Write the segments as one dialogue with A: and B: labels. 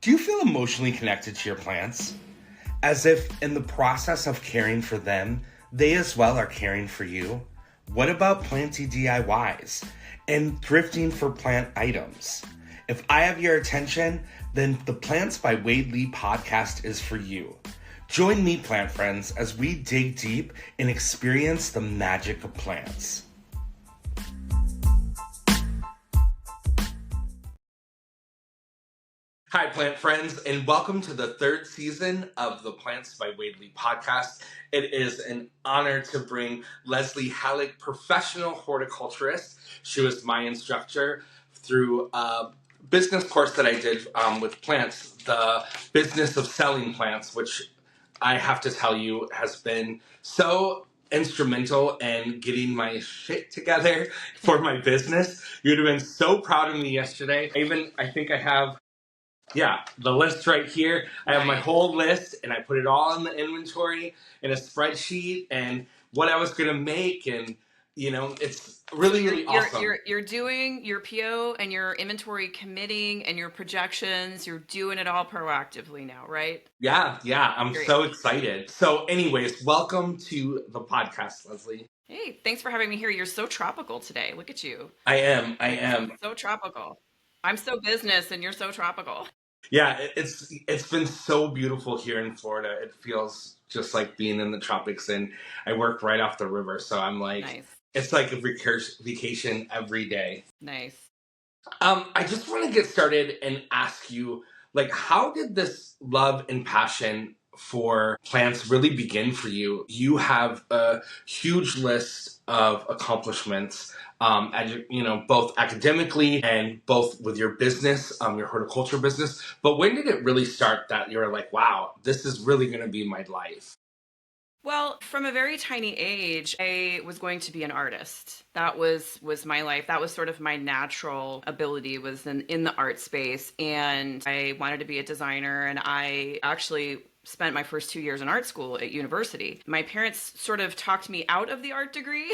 A: Do you feel emotionally connected to your plants? As if in the process of caring for them, they as well are caring for you? What about planty DIYs and thrifting for plant items? If I have your attention, then the Plants by Wade Lee podcast is for you. Join me, plant friends, as we dig deep and experience the magic of plants. Hi, plant friends, and welcome to the third season of the Plants by Wade Lee podcast. It is an honor to bring Lesile Halleck, professional horticulturist. She was my instructor through a business course that I did with plants, the business of selling plants, which I have to tell you has been so instrumental in getting my shit together for my business. You'd have been so proud of me yesterday. I think I have the list right here. I have my whole list, and I put it all in the inventory in a spreadsheet and what I was going to make, and it's really awesome.
B: You're doing your PO and your inventory committing and your projections. You're doing it all proactively now, right?
A: Yeah, I'm
B: Great.
A: so excited. So anyways, welcome to the podcast, Lesile.
B: Hey, thanks for having me here. You're so tropical today. Look at you.
A: I am.
B: So tropical. I'm so business and you're so tropical.
A: Yeah, it's been so beautiful here in Florida. It feels just like being in the tropics, and I work right off the river, so I'm like,
B: Nice.
A: It's like a vacation every day.
B: Nice.
A: I just want to get started and ask you, like, how did this love and passion for plants really begin for you? You have a huge list of accomplishments, both academically and both with your business, your horticulture business. But when did it really start that you were like, wow, this is really going to be my life?
B: Well, from a very tiny age, I was going to be an artist. That was my life. That was sort of my natural ability, was in the art space. And I wanted to be a designer, and I actually spent my first 2 years in art school at university. My parents sort of talked me out of the art degree,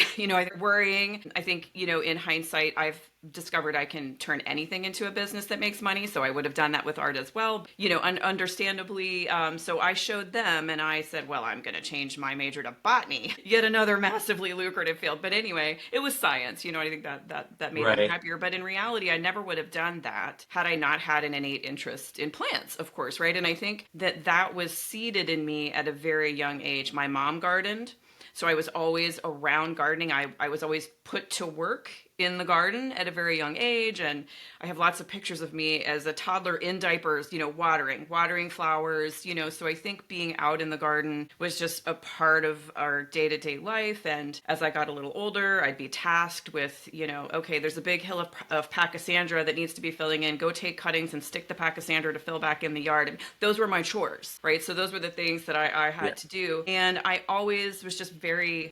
B: worrying. I think, in hindsight, I've discovered I can turn anything into a business that makes money. So I would have done that with art as well, understandably. So I showed them and I said, well, I'm going to change my major to botany, yet another massively lucrative field. But anyway, it was science, I think that made me happier. But in reality, I never would have done that had I not had an innate interest in plants, of course, right? And I think that was seeded in me at a very young age. My mom gardened, so I was always around gardening. I was always put to work in the garden at a very young age, and I have lots of pictures of me as a toddler in diapers, watering flowers, so I think being out in the garden was just a part of our day-to-day life. And as I got a little older, I'd be tasked with, okay, there's a big hill of Pachysandra that needs to be filling in. Go take cuttings and stick the Pachysandra to fill back in the yard. And those were my chores, right? So those were the things that I had to do. And I always was just very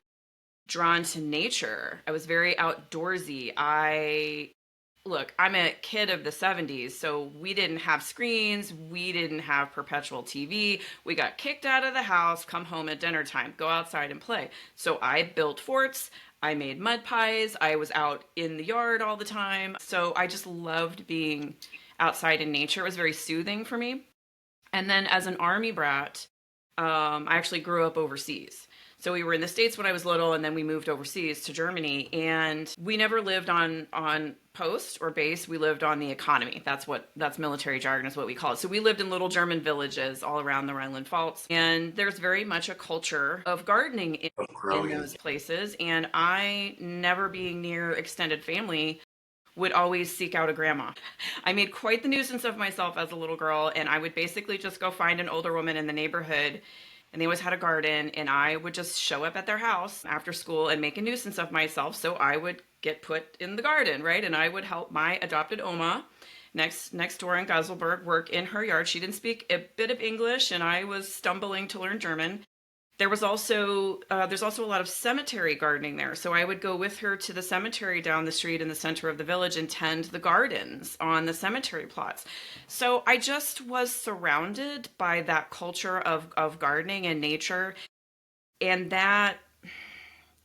B: drawn to nature. I was very outdoorsy. I'm a kid of the 70s, so we didn't have screens. We didn't have perpetual TV. We got kicked out of the house, come home at dinner time, go outside and play. So I built forts. I made mud pies. I was out in the yard all the time. So I just loved being outside in nature. It was very soothing for me. And then as an Army brat, I actually grew up overseas. So we were in the States when I was little, and then we moved overseas to Germany, and we never lived on post or base. We lived on the economy. That's military jargon is what we call it. So we lived in little German villages all around the Rhineland-Pfalz, and there's very much a culture of gardening in those places. And I, never being near extended family, would always seek out a grandma. I made quite the nuisance of myself as a little girl, and I would basically just go find an older woman in the neighborhood, and they always had a garden, and I would just show up at their house after school and make a nuisance of myself. So I would get put in the garden, right? And I would help my adopted Oma next door in Geiselberg work in her yard. She didn't speak a bit of English, and I was stumbling to learn German. There was also, there's also a lot of cemetery gardening there. So I would go with her to the cemetery down the street in the center of the village and tend the gardens on the cemetery plots. So I just was surrounded by that culture of gardening and nature. And that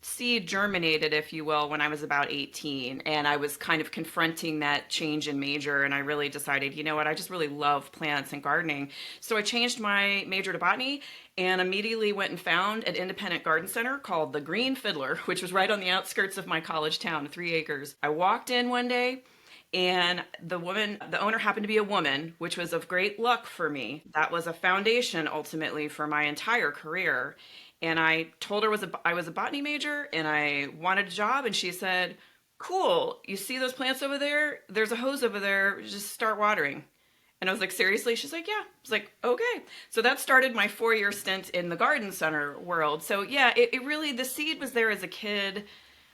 B: seed germinated, if you will, when I was about 18. And I was kind of confronting that change in major. And I really decided, you know what, I just really love plants and gardening. So I changed my major to botany and immediately went and found an independent garden center called the Green Fiddler, which was right on the outskirts of my college town, 3 acres. I walked in one day and the owner happened to be a woman, which was of great luck for me. That was a foundation ultimately for my entire career. And I told her I was a botany major and I wanted a job. And she said, "Cool. You see those plants over there? There's a hose over there. Just start watering." And I was like, "Seriously?" She's like, "Yeah." I was like, "Okay." So that started my 4 year stint in the garden center world. So yeah, it really, the seed was there as a kid.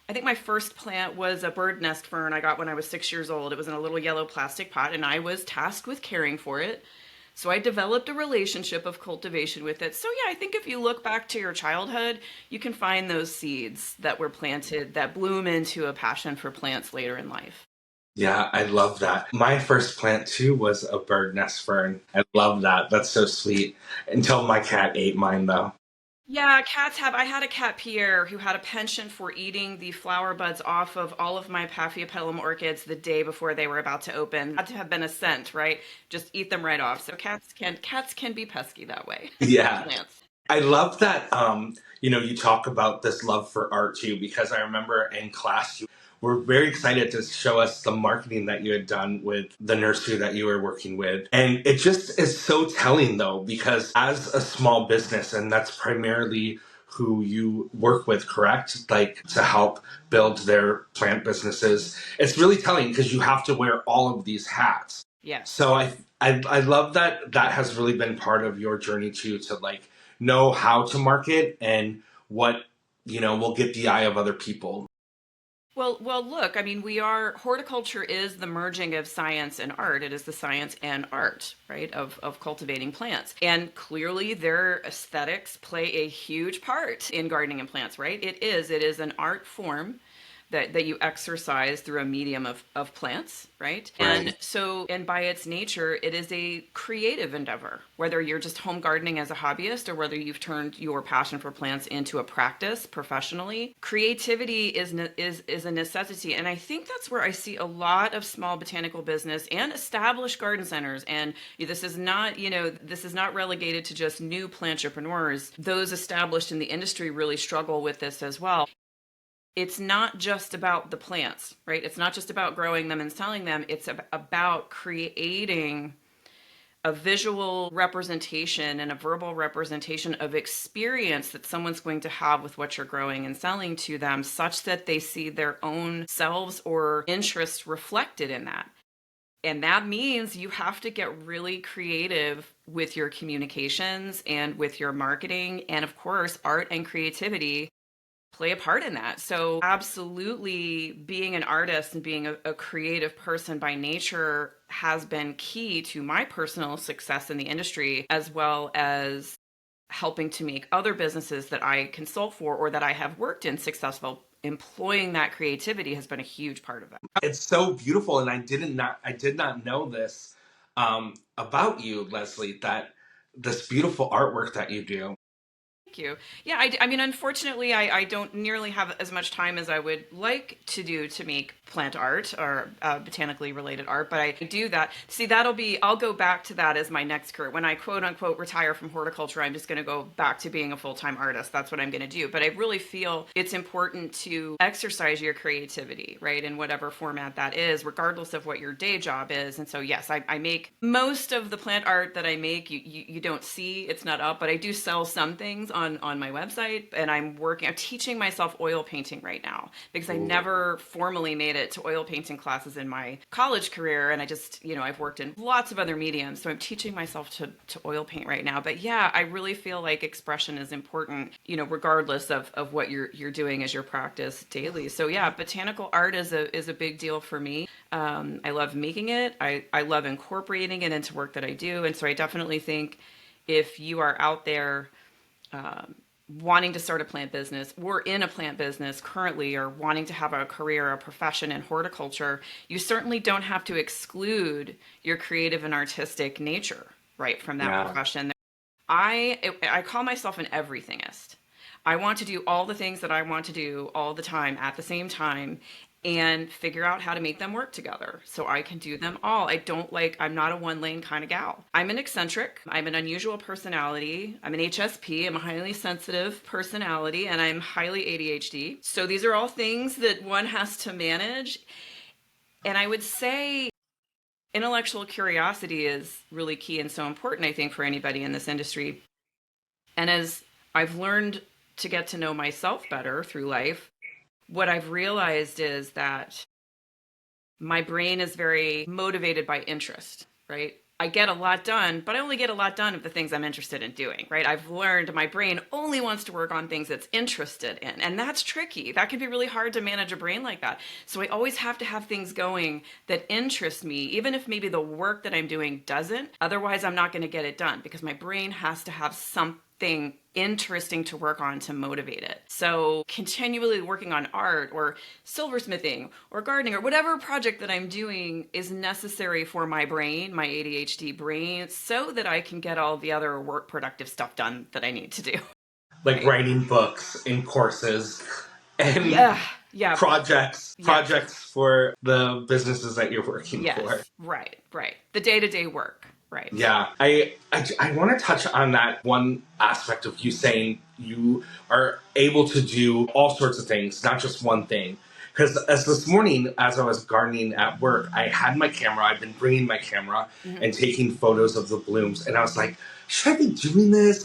B: I think my first plant was a bird nest fern I got when I was 6 years old. It was in a little yellow plastic pot, and I was tasked with caring for it. So I developed a relationship of cultivation with it. So yeah, I think if you look back to your childhood, you can find those seeds that were planted that bloom into a passion for plants later in life.
A: Yeah, I love that. My first plant too was a bird nest fern. I love that. That's so sweet. Until my cat ate mine though.
B: Yeah, cats have. I had a cat, Pierre, who had a penchant for eating the flower buds off of all of my Paphiopedilum orchids the day before they were about to open. Had to have been a scent, right? Just eat them right off. So cats can be pesky that way with
A: Yeah.
B: plants.
A: I love that you talk about this love for art too, because I remember in class you were very excited to show us the marketing that you had done with the nursery that you were working with. And it just is so telling though, because as a small business, and that's primarily who you work with, correct? Like to help build their plant businesses. It's really telling because you have to wear all of these hats.
B: Yes.
A: So I love that that has really been part of your journey too, to like know how to market and what will get the eye of other people.
B: Well, look, I mean, horticulture is the merging of science and art. It is the science and art, right, of cultivating plants. And clearly their aesthetics play a huge part in gardening and plants, right? It is an art form that you exercise through a medium of plants, right? And
A: Right.
B: so, and by its nature, it is a creative endeavor, whether you're just home gardening as a hobbyist or whether you've turned your passion for plants into a practice professionally. Creativity is a necessity. And I think that's where I see a lot of small botanical business and established garden centers. And this is not relegated to just new plant entrepreneurs. Those established in the industry really struggle with this as well. It's not just about the plants, right? It's not just about growing them and selling them. It's about creating a visual representation and a verbal representation of experience that someone's going to have with what you're growing and selling to them, such that they see their own selves or interests reflected in that. And that means you have to get really creative with your communications and with your marketing. And of course, art and creativity play a part in that. So, absolutely, being an artist and being a creative person by nature has been key to my personal success in the industry, as well as helping to make other businesses that I consult for or that I have worked in successful. Employing that creativity has been a huge part of it.
A: It's so beautiful, and I did not know this about you, Leslie. That this beautiful artwork that you do.
B: Thank you. Yeah, I mean, unfortunately, I don't nearly have as much time as I would like to do to make plant art or botanically related art, but I do that. See, I'll go back to that as my next career. When I quote unquote retire from horticulture, I'm just going to go back to being a full-time artist. That's what I'm going to do. But I really feel it's important to exercise your creativity, right, in whatever format that is, regardless of what your day job is. And so, yes, I make most of the plant art that I make. You don't see, it's not up, but I do sell some things on my website, and I'm teaching myself oil painting right now because I never formally made it to oil painting classes in my college career, and I just, I've worked in lots of other mediums, so I'm teaching myself to oil paint right now. But yeah, I really feel like expression is important, regardless of what you're doing as your practice daily. So yeah, botanical art is a big deal for me. I love making it. I love incorporating it into work that I do, and so I definitely think if you are out there wanting to start a plant business, or in a plant business currently, or wanting to have a career, a profession in horticulture, you certainly don't have to exclude your creative and artistic nature, right, from that
A: Yeah.
B: profession. I call myself an everythingist. I want to do all the things that I want to do all the time at the same time and figure out how to make them work together so I can do them all. I'm not a one lane kind of gal. I'm an eccentric. I'm an unusual personality. I'm an HSP. I'm a highly sensitive personality, and I'm highly ADHD. So these are all things that one has to manage. And I would say intellectual curiosity is really key and so important, I think, for anybody in this industry. And as I've learned to get to know myself better through life, what I've realized is that my brain is very motivated by interest, right? I get a lot done, but I only get a lot done of the things I'm interested in doing, right? I've learned my brain only wants to work on things it's interested in. And that's tricky. That can be really hard to manage a brain like that. So I always have to have things going that interest me, even if maybe the work that I'm doing doesn't. Otherwise, I'm not going to get it done because my brain has to have something interesting to work on to motivate it. So continually working on art or silversmithing or gardening or whatever project that I'm doing is necessary for my brain, my ADHD brain, so that I can get all the other work productive stuff done that I need to do.
A: Like
B: Right.
A: writing books and courses and
B: Yeah. Yeah. Yes.
A: projects for the businesses that you're working for.
B: Yes. Right. Right. The day-to-day work. Right.
A: Yeah, I want to touch on that one aspect of you saying you are able to do all sorts of things, not just one thing. Because as this morning, as I was gardening at work, I had my camera. I've been bringing my camera
B: Mm-hmm.
A: and taking photos of the blooms, and I was like, should I be doing this?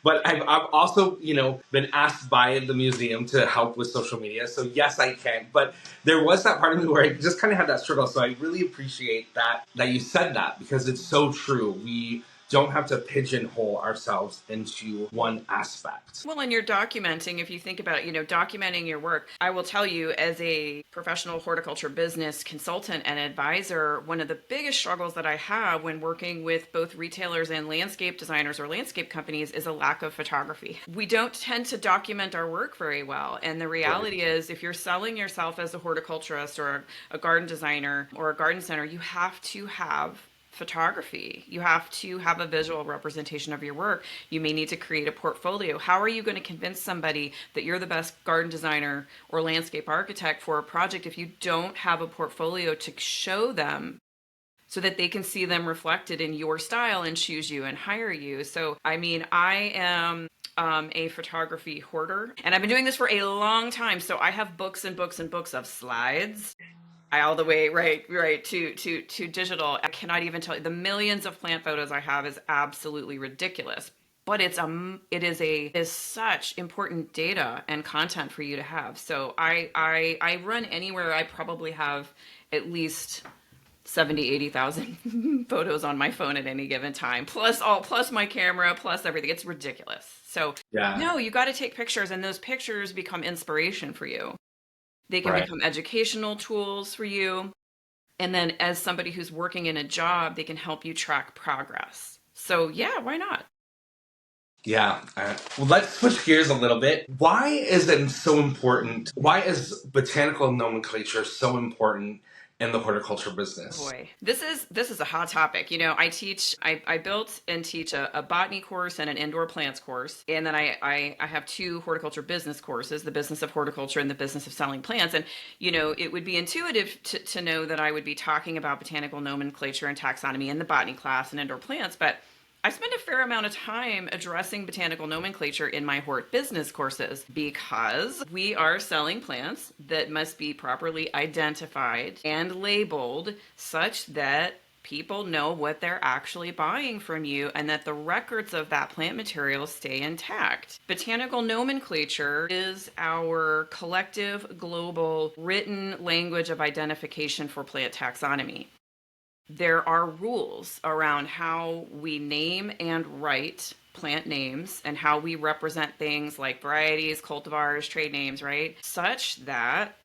A: But I've also, been asked by the museum to help with social media. So yes, I can. But there was that part of me where I just kind of had that struggle. So I really appreciate that you said that, because it's so true. We don't have to pigeonhole ourselves into one aspect.
B: Well, and you're documenting, if you think about it, documenting your work. I will tell you, as a professional horticulture business consultant and advisor, one of the biggest struggles that I have when working with both retailers and landscape designers or landscape companies is a lack of photography. We don't tend to document our work very well. And the reality is, if you're selling yourself as a horticulturist or a garden designer or a garden center, you have to have photography. You have to have a visual representation of your work. You may need to create a portfolio. How are you going to convince somebody that you're the best garden designer or landscape architect for a project if you don't have a portfolio to show them so that they can see them reflected in your style and choose you and hire you? So, I mean, I am a photography hoarder, and I've been doing this for a long time. So I have books and books and books of slides. All the way right to digital. I cannot even tell you the millions of plant photos I have is absolutely ridiculous. But it is such important data and content for you to have. So I run anywhere. I probably have at least 70,000-80,000 photos on my phone at any given time, plus my camera, plus everything. It's ridiculous. So no, you got to take pictures, and those pictures become inspiration for you. They can become educational tools for you. And then as somebody who's working in a job, they can help you track progress. So yeah, why not?
A: Yeah. Well, let's switch gears a little bit. Why is it so important? Why is botanical nomenclature so important in the horticulture business?
B: Boy, this is a hot topic. I built and teach a botany course and an indoor plants course. And then I have two horticulture business courses, the business of horticulture and the business of selling plants. And, it would be intuitive to know that I would be talking about botanical nomenclature and taxonomy in the botany class and indoor plants. But I spend a fair amount of time addressing botanical nomenclature in my hort business courses because we are selling plants that must be properly identified and labeled such that people know what they're actually buying from you and that the records of that plant material stay intact. Botanical nomenclature is our collective global written language of identification for plant taxonomy. There are rules around how we name and write plant names and how we represent things like varieties, cultivars, trade names, right? Such that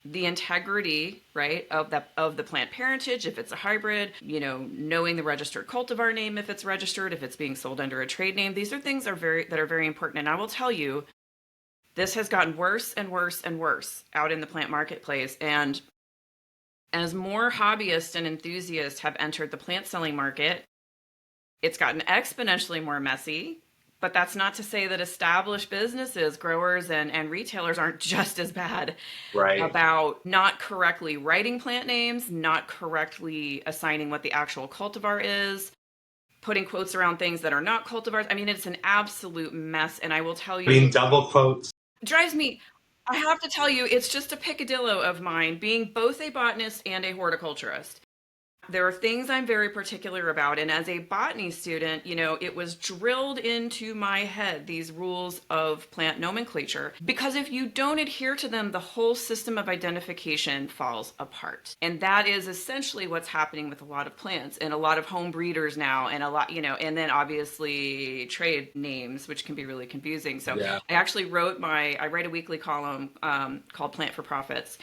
B: the integrity, right, of the plant parentage, if it's a hybrid, knowing the registered cultivar name, if it's registered, if it's being sold under a trade name, these are things that are very important. And I will tell you, this has gotten worse and worse and worse out in the plant marketplace. And as more hobbyists and enthusiasts have entered the plant selling market, it's gotten exponentially more messy, But that's not to say that established businesses, growers, and retailers aren't just as bad
A: Right.
B: about not correctly writing plant names, not correctly assigning what the actual cultivar is, putting quotes around things that are not cultivars. I mean, it's an absolute mess. And I will tell
A: I mean,
B: you,
A: double quotes.
B: drives me. I have to tell you, it's just a picadillo of mine, being both a botanist and a horticulturist. There are things I'm very particular about. And as a botany student, it was drilled into my head, these rules of plant nomenclature, because if you don't adhere to them, the whole system of identification falls apart. And that is essentially what's happening with a lot of plants and a lot of home breeders now, and a lot, and then obviously trade names, which can be really confusing. So
A: Yeah.
B: I actually I write a weekly column called Plant for Profits,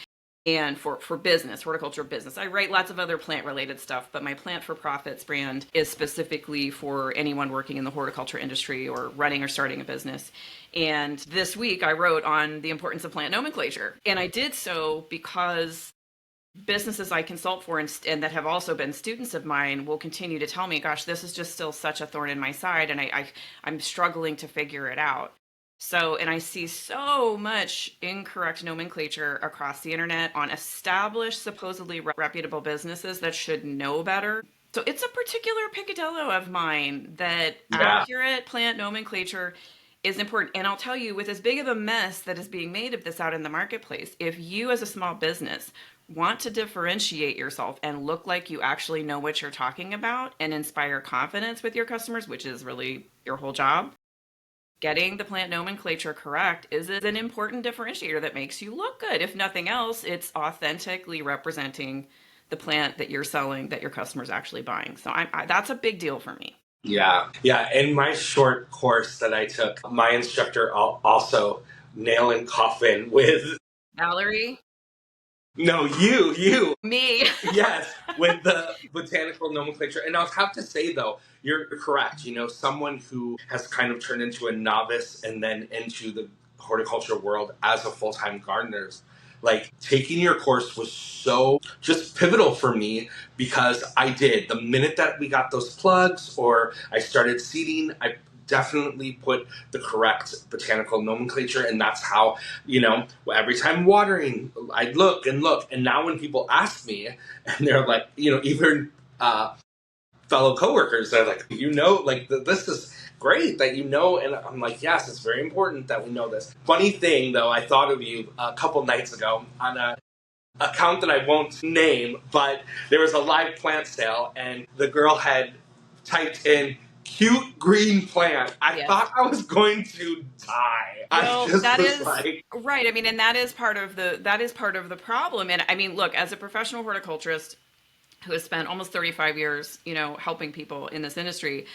B: and for business, horticulture business. I write lots of other plant related stuff, but my Plant for Profits brand is specifically for anyone working in the horticulture industry or running or starting a business. And this week I wrote on the importance of plant nomenclature. And I did so because businesses I consult for and that have also been students of mine will continue to tell me, gosh, this is just still such a thorn in my side, and I'm struggling to figure it out. So, and I see so much incorrect nomenclature across the internet on established, supposedly reputable businesses that should know better. So it's a particular picadillo of mine that
A: Yeah.
B: accurate plant nomenclature is important. And I'll tell you, with as big of a mess that is being made of this out in the marketplace, if you as a small business want to differentiate yourself and look like you actually know what you're talking about and inspire confidence with your customers, which is really your whole job, getting the plant nomenclature correct is an important differentiator that makes you look good. If nothing else, it's authentically representing the plant that you're selling, that your customer's actually buying. So that's a big deal for me.
A: Yeah. Yeah. In my short course that I took, my instructor also nail and coffin with,
B: Valerie?
A: no, you.
B: Me.
A: Yes, with the botanical nomenclature. And I'll have to say, though, you're correct. Someone who has kind of turned into a novice and then into the horticulture world as a full-time gardener, like taking your course was so just pivotal for me, because the minute that we got those plugs or I started seeding, I definitely put the correct botanical nomenclature. And that's how, every time watering, I'd look and look. And now when people ask me and they're like, even fellow coworkers, they're like, like this is great that and I'm like, yes, it's very important that we know this. Funny thing though, I thought of you a couple nights ago on a account that I won't name, but there was a live plant sale and the girl had typed in cute green plant. I thought I was going to die.
B: Well,
A: I just
B: that
A: was
B: is
A: like,
B: right. I mean, and that is part of the problem. And I mean, look, as a professional horticulturist who has spent almost 35 years, helping people in this industry,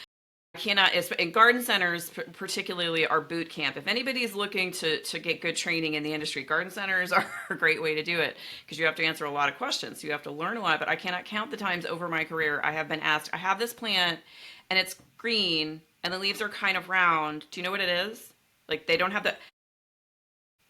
B: I cannot, and garden centers particularly are boot camp. If anybody's looking to get good training in the industry, garden centers are a great way to do it, because you have to answer a lot of questions. You have to learn a lot, but I cannot count the times over my career I have been asked, I have this plant and it's green and the leaves are kind of round. Do you know what it is? Like, they don't have the,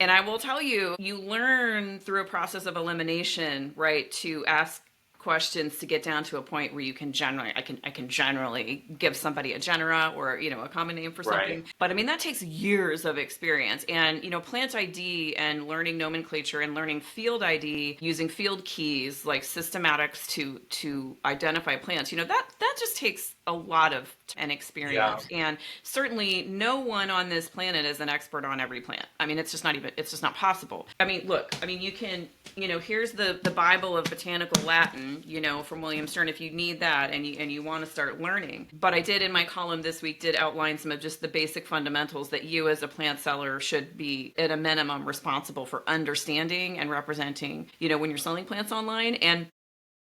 B: and I will tell you, you learn through a process of elimination, right, to ask questions to get down to a point where you can I can generally give somebody a genera or a common name for something.
A: right.
B: But I mean, that takes years of experience, and plant ID and learning nomenclature and learning field ID using field keys like systematics to identify plants. That just takes a lot of an experience.
A: Yeah.
B: And certainly no one on this planet is an expert on every plant. I mean, it's just not possible. I mean, look, you can, here's the Bible of botanical Latin, from William Stern, if you need that and you want to start learning. But I did, in my column this week, did outline some of just the basic fundamentals that you as a plant seller should be at a minimum responsible for understanding and representing, when you're selling plants online. And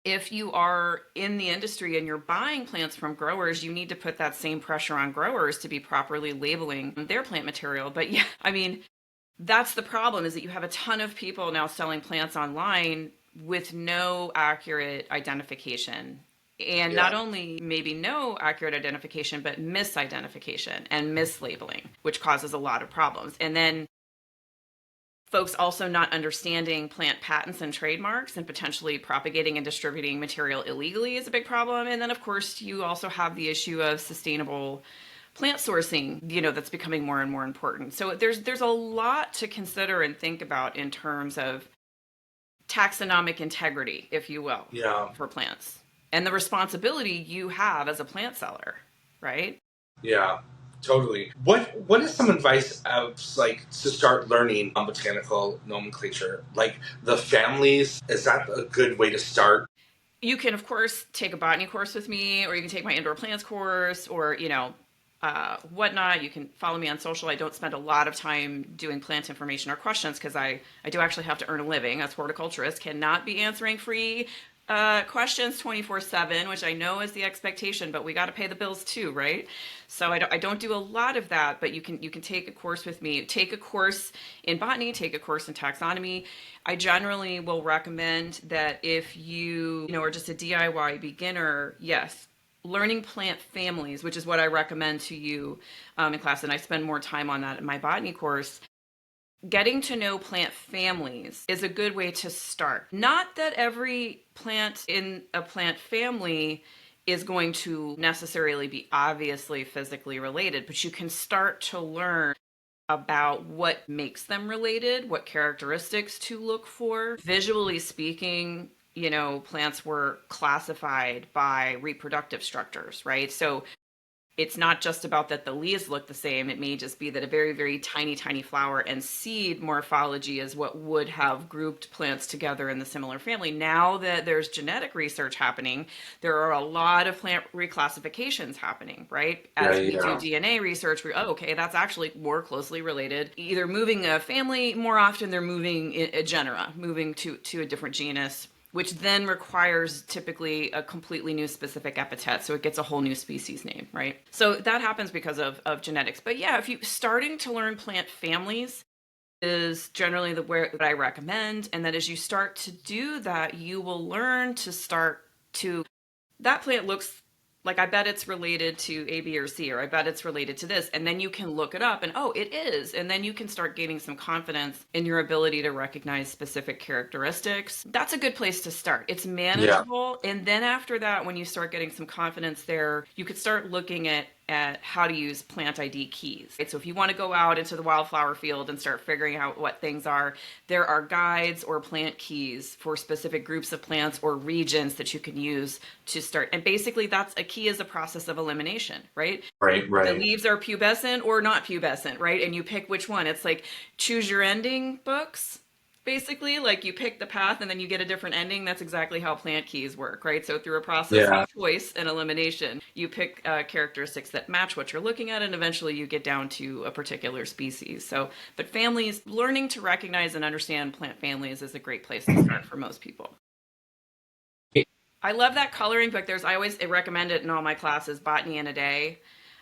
B: if you are in the industry and you're buying plants from growers, you need to put that same pressure on growers to be properly labeling their plant material. But yeah, I mean, that's the problem, is that you have a ton of people now selling plants online with no accurate identification. And not only maybe no accurate identification, but misidentification and mislabeling, which causes a lot of problems. And then folks also not understanding plant patents and trademarks and potentially propagating and distributing material illegally is a big problem. And then, of course, you also have the issue of sustainable plant sourcing, that's becoming more and more important. So there's a lot to consider and think about in terms of taxonomic integrity, if you will,
A: Yeah.
B: for plants and the responsibility you have as a plant seller, right?
A: Yeah, totally. What is some advice of like to start learning botanical nomenclature? Like the families, is that a good way to start?
B: You can, of course, take a botany course with me, or you can take my indoor plants course, or whatnot. You can follow me on social. I don't spend a lot of time doing plant information or questions because I do actually have to earn a living as horticulturist. Cannot be answering free questions 24/7, which I know is the expectation, but we got to pay the bills too, right? So I don't do a lot of that, but you can take a course with me. Take a course in botany, take a course in taxonomy. I generally will recommend that if you are just a DIY beginner, yes, learning plant families, which is what I recommend to you in class, and I spend more time on that in my botany course. Getting to know plant families is a good way to start. Not that every plant in a plant family is going to necessarily be obviously physically related, but you can start to learn about what makes them related, what characteristics to look for. Visually speaking, plants were classified by reproductive structures, right? So it's not just about that the leaves look the same. It may just be that a very, very tiny, tiny flower and seed morphology is what would have grouped plants together in the similar family. Now that there's genetic research happening, there are a lot of plant reclassifications happening, right?
A: Yeah,
B: As we do
A: yeah.
B: DNA research, okay, that's actually more closely related. Either moving a family, more often they're moving a genera, moving to a different genus, which then requires typically a completely new specific epithet. So it gets a whole new species name, right? So that happens because of genetics. But yeah, if you starting to learn plant families is generally the where that I recommend. And that as you start to do that, you will learn to start to that plant looks like I bet it's related to A, B, or C, or I bet it's related to this. And then you can look it up and, oh, it is. And then you can start gaining some confidence in your ability to recognize specific characteristics. That's a good place to start. It's
A: Yeah.
B: manageable. And then after that, when you start getting some confidence there, you could start looking at how to use plant ID keys. Right? So if you want to go out into the wildflower field and start figuring out what things are, there are guides or plant keys for specific groups of plants or regions that you can use to start. And basically that's a key is a process of elimination, right?
A: Right,
B: The
A: right.
B: leaves are pubescent or not pubescent, right? And you pick which one. It's like choose your ending books. Basically, like you pick the path and then you get a different ending. That's exactly how plant keys work, right? So through a process of
A: Yeah.
B: choice and elimination, you pick characteristics that match what you're looking at, and eventually you get down to a particular species. So, but families, learning to recognize and understand plant families is a great place to start for most people. I love that coloring book. I always recommend it in all my classes, Botany in a Day.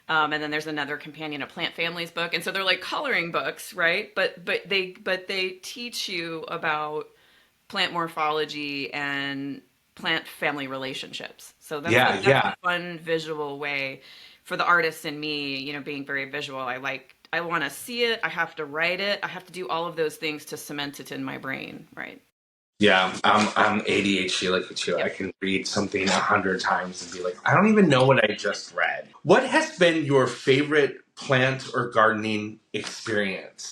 B: And then there's another companion, a plant families book, and so they're like coloring books, right? But they teach you about plant morphology and plant family relationships. So
A: Yeah,
B: that's a
A: yeah.
B: fun visual way for the artist and me. Being very visual. I want to see it. I have to write it. I have to do all of those things to cement it in my brain, right?
A: Yeah, I'm ADHD like you too. I
B: Yep.
A: can read something 100 times and be like, I don't even know what I just read. What has been your favorite plant or gardening experience?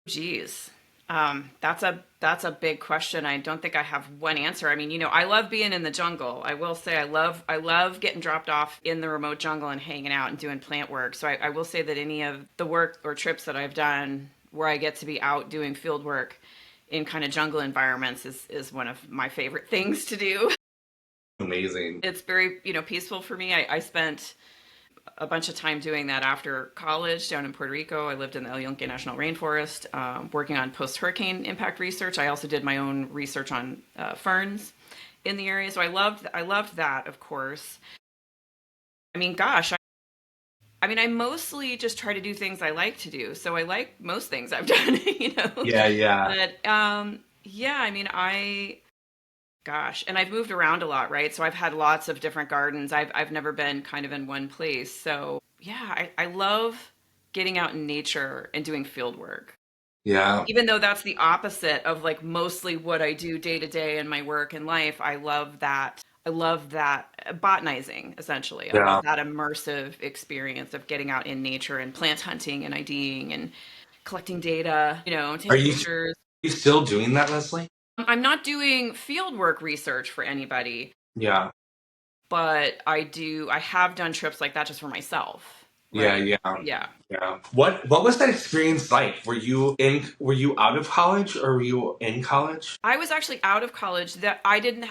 B: Geez. That's a big question. I don't think I have one answer. I mean, I love being in the jungle. I will say I love getting dropped off in the remote jungle and hanging out and doing plant work. So I will say that any of the work or trips that I've done where I get to be out doing field work in kind of jungle environments is one of my favorite things to do.
A: Amazing.
B: It's very, peaceful for me. I spent a bunch of time doing that after college down in Puerto Rico. I lived in the El Yunque National Rainforest, working on post-hurricane impact research. I also did my own research on ferns in the area, so I loved that, of course. I mean, gosh, I mostly just try to do things I like to do, so I like most things I've done,
A: Yeah, yeah.
B: But yeah, gosh, and I've moved around a lot, right? So I've had lots of different gardens. I've never been kind of in one place. So yeah, I love getting out in nature and doing field work.
A: Yeah.
B: Even though that's the opposite of like mostly what I do day to day in my work and life, I love that I love that botanizing, essentially. I
A: Yeah.
B: love that immersive experience of getting out in nature and plant hunting and IDing and collecting data,
A: Are
B: taking
A: you
B: pictures.
A: still doing that, Leslie?
B: I'm not doing fieldwork research for anybody,
A: Yeah.
B: but I have done trips like that just for myself,
A: Yeah,
B: right?
A: yeah,
B: Yeah.
A: yeah. What was that experience like? Were you out of college or were you in college?
B: I was actually out of college. That I didn't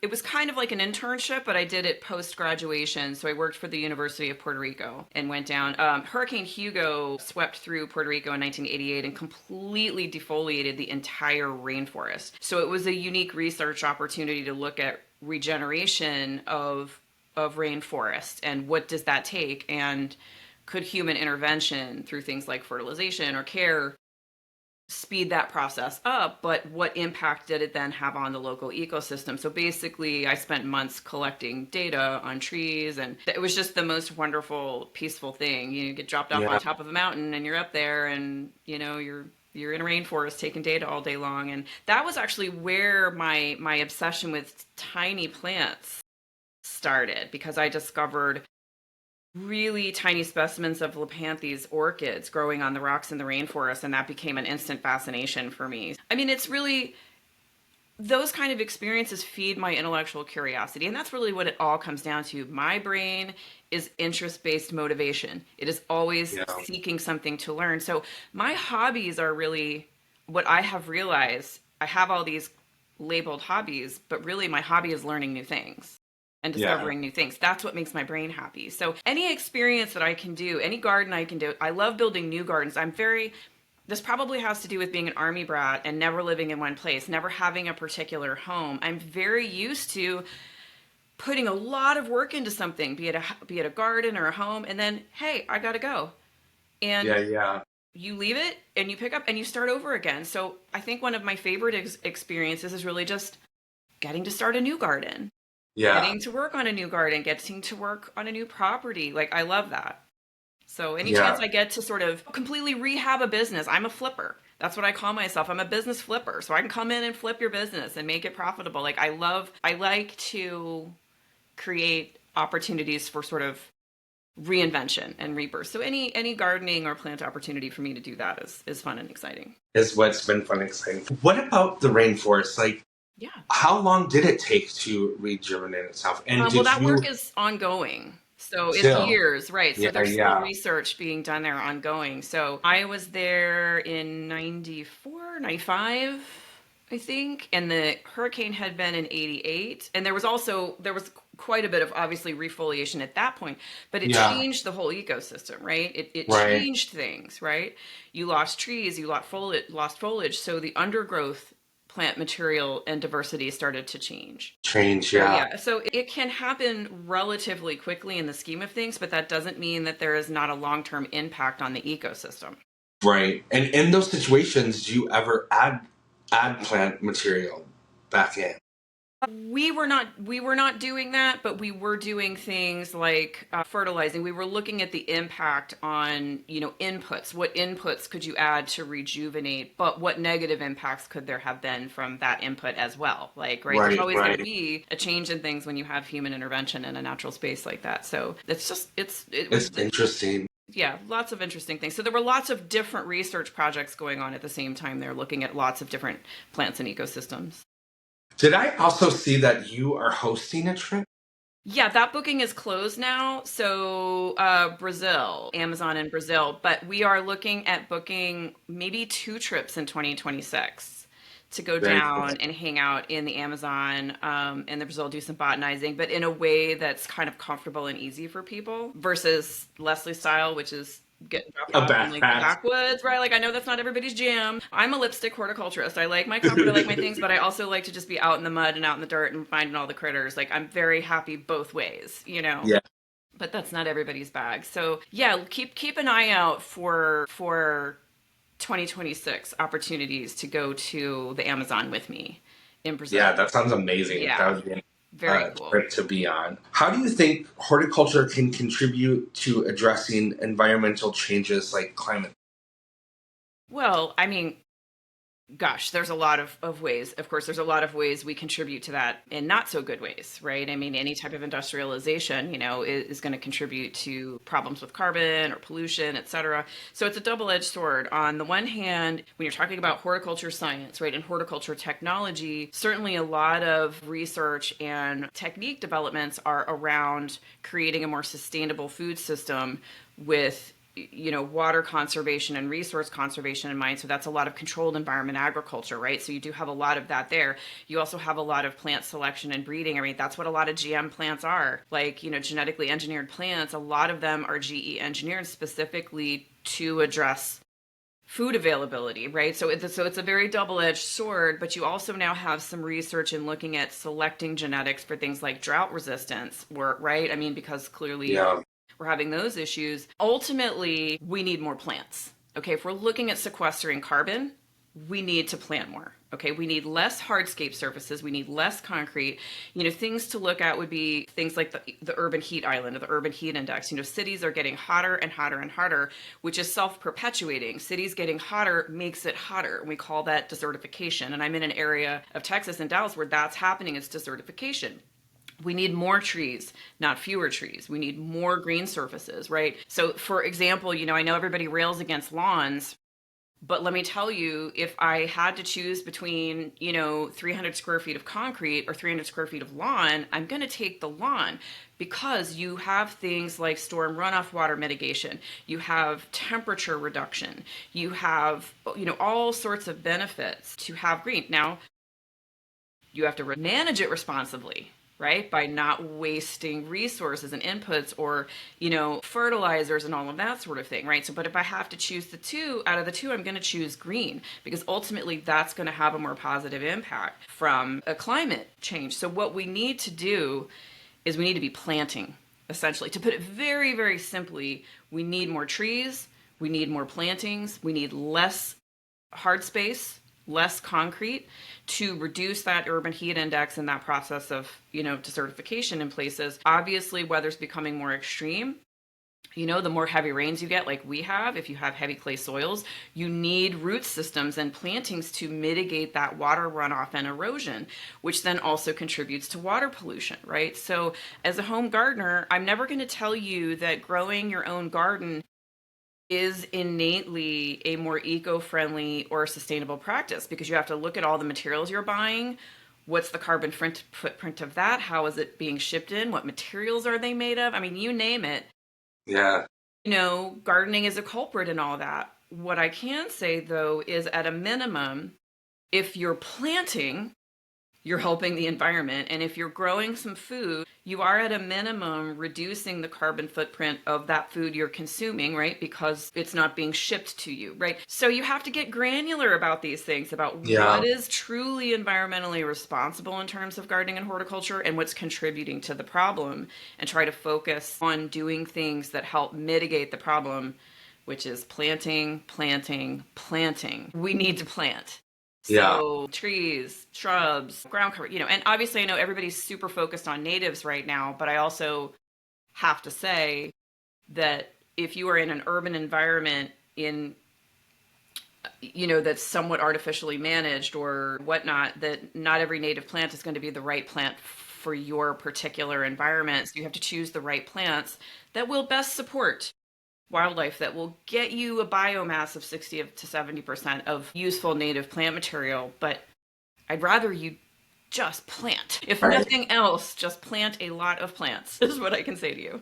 B: it was kind of like an internship, but I did it post graduation. So I worked for the University of Puerto Rico and went down. Hurricane Hugo swept through Puerto Rico in 1988 and completely defoliated the entire rainforest. So it was a unique research opportunity to look at regeneration of rainforest and what does that take, and could human intervention through things like fertilization or care speed that process up, but what impact did it then have on the local ecosystem? So basically, I spent months collecting data on trees, and it was just the most wonderful, peaceful thing. You get dropped off on
A: Yeah,
B: top of a mountain, and you're up there, and you're in a rainforest taking data all day long. And that was actually where my obsession with tiny plants started, because I discovered really tiny specimens of Lepanthes orchids growing on the rocks in the rainforest, and that became an instant fascination for me. I mean, it's really those kind of experiences feed my intellectual curiosity, and that's really what it all comes down to. My brain is interest-based motivation. It is always
A: yeah,
B: seeking something to learn. So my hobbies are really what I have realized. I have all these labeled hobbies, but really my hobby is learning new things and
A: yeah,
B: discovering new things. That's what makes my brain happy. So any experience that I can do, any garden I can do, I love building new gardens. This probably has to do with being an army brat and never living in one place, never having a particular home. I'm very used to putting a lot of work into something, be it a garden or a home, and then hey, I got to go.
A: yeah,
B: And
A: yeah,
B: you leave it and you pick up and you start over again. So I think one of my favorite experiences is really just getting to start a new garden,
A: yeah,
B: getting to work on a new garden, getting to work on a new property. Like, I love that. So any chance
A: yeah,
B: I get to sort of completely rehab a business, I'm a flipper. That's what I call myself. I'm a business flipper. So I can come in and flip your business and make it profitable. Like, I like to create opportunities for sort of reinvention and rebirth. So any gardening or plant opportunity for me to do that is fun and exciting.
A: is what's been fun and exciting. What about the rainforest? Like,
B: Yeah.
A: how long did it take to rejuvenate itself? And
B: Well,
A: did
B: that work
A: you
B: is ongoing. So it's
A: still?
B: years, right? So
A: Yeah,
B: there's still
A: yeah,
B: research being done there ongoing. So I was there in 94, 95, I think, and the hurricane had been in 88. And there was quite a bit of obviously refoliation at that point, but it
A: yeah,
B: changed the whole ecosystem, right? It
A: right.
B: changed things, right? You lost trees, you lost foliage, so the undergrowth plant material and diversity started to change.
A: Change,
B: So
A: yeah.
B: yeah, so it can happen relatively quickly in the scheme of things, but that doesn't mean that there is not a long-term impact on the ecosystem.
A: Right. And in those situations, do you ever add plant material back in?
B: We were not doing that, but we were doing things like fertilizing. We were looking at the impact on inputs. What inputs could you add to rejuvenate? But what negative impacts could there have been from that input as well? Like, right, there's
A: Right,
B: always going to
A: right.
B: be a change in things when you have human intervention in a natural space like that. So it's just it was
A: It's interesting.
B: yeah, lots of interesting things. So there were lots of different research projects going on at the same time. They're looking at lots of different plants and ecosystems.
A: Did I also see that you are hosting a trip?
B: Yeah, that booking is closed now. So Brazil, Amazon in Brazil, but we are looking at booking maybe two trips in 2026 to go
A: Very cool.
B: down and hang out in the Amazon in the Brazil, do some botanizing, but in a way that's kind of comfortable and easy for people versus Leslie style, which is getting dropped
A: A
B: off in like the
A: backpack.
B: backwoods, right? Like, I know that's not everybody's jam. I'm a lipstick horticulturist. I like my comfort, I like my things, but I also like to just be out in the mud and out in the dirt and finding all the critters. Like, I'm very happy both ways.
A: Yeah,
B: But that's not everybody's bag. So yeah, keep an eye out for 2026 opportunities to go to the Amazon with me in
A: yeah,
B: Brazil.
A: that sounds amazing. That
B: Yeah,
A: would be
B: very
A: a
B: cool.
A: trip to be on. How do you think horticulture can contribute to addressing environmental changes like climate?
B: Well, I mean, Gosh, there's a lot of ways. Of course, there's a lot of ways we contribute to that in not so good ways, right? I mean, any type of industrialization, is going to contribute to problems with carbon or pollution, et cetera. So it's a double-edged sword. On the one hand, when you're talking about horticulture science, right, and horticulture technology, certainly a lot of research and technique developments are around creating a more sustainable food system with water conservation and resource conservation in mind. So that's a lot of controlled environment agriculture, right? So you do have a lot of that there. You also have a lot of plant selection and breeding. I mean, that's what a lot of GM plants are. Like, genetically engineered plants, a lot of them are GE engineered specifically to address food availability, right? So it's a very double-edged sword, but you also now have some research in looking at selecting genetics for things like drought resistance, right? I mean, because clearly we're having those issues. Ultimately, we need more plants. Okay, if we're looking at sequestering carbon, we need to plant more. Okay, we need less hardscape surfaces. We need less concrete. Things to look at would be things like the urban heat island or the urban heat index. Cities are getting hotter and hotter and hotter, which is self-perpetuating. Cities getting hotter makes it hotter. We call that desertification. And I'm in an area of Texas and Dallas where that's happening. It's desertification. We need more trees, not fewer trees. We need more green surfaces, right? So, for example, I know everybody rails against lawns, but let me tell you, if I had to choose between, 300 square feet of concrete or 300 square feet of lawn, I'm going to take the lawn because you have things like storm runoff water mitigation. You have temperature reduction. You have, all sorts of benefits to have green. Now, you have to manage it responsibly, right? By not wasting resources and inputs or, fertilizers and all of that sort of thing, right? So, but if I have to choose the two, out of the two, I'm going to choose green because ultimately that's going to have a more positive impact from a climate change. So what we need to do is we need to be planting, essentially. To put it very, very simply, we need more trees, we need more plantings, we need less hard space, less concrete to reduce that urban heat index and that process of, desertification in places. Obviously, weather's becoming more extreme. The more heavy rains you get, like we have, if you have heavy clay soils, you need root systems and plantings to mitigate that water runoff and erosion, which then also contributes to water pollution, right? So as a home gardener, I'm never going to tell you that growing your own garden is innately a more eco-friendly or sustainable practice because you have to look at all the materials you're buying. What's the carbon footprint of that? How is it being shipped in? What materials are they made of? I mean, you name it.
A: Yeah.
B: Gardening is a culprit in all that. What I can say, though, is at a minimum, if you're planting, you're helping the environment. And if you're growing some food, you are at a minimum reducing the carbon footprint of that food you're consuming, right? Because it's not being shipped to you, right? So you have to get granular about these things, about what is truly environmentally responsible in terms of gardening and horticulture and what's contributing to the problem, and try to focus on doing things that help mitigate the problem, which is planting, planting, planting. We need to plant. So trees, shrubs, ground cover, and obviously I know everybody's super focused on natives right now, but I also have to say that if you are in an urban environment that's somewhat artificially managed or whatnot, that not every native plant is going to be the right plant for your particular environment. So you have to choose the right plants that will best support wildlife, that will get you a biomass of 60 to 70% of useful native plant material. But I'd rather you just plant. If nothing else, just plant a lot of plants, is what I can say to you.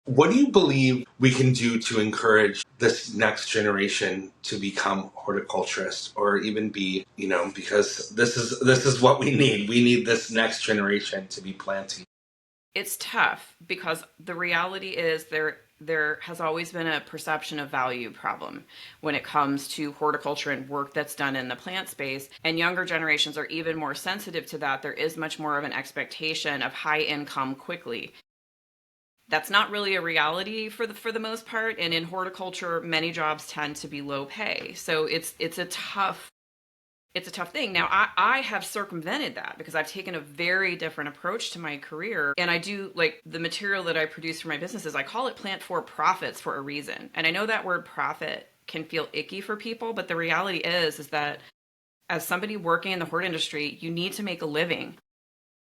A: What do you believe we can do to encourage this next generation to become horticulturists, or even be, because this is what we need. We need this next generation to be planting.
B: It's tough because the reality is there has always been a perception of value problem when it comes to horticulture and work that's done in the plant space. And younger generations are even more sensitive to that. There is much more of an expectation of high income quickly. That's not really a reality for the most part. And in horticulture, many jobs tend to be low pay. So it's a tough thing. Now, I have circumvented that because I've taken a very different approach to my career. And I do, like, the material that I produce for my businesses, I call it plant for profits for a reason. And I know that word profit can feel icky for people, but the reality is that as somebody working in the hort industry, you need to make a living.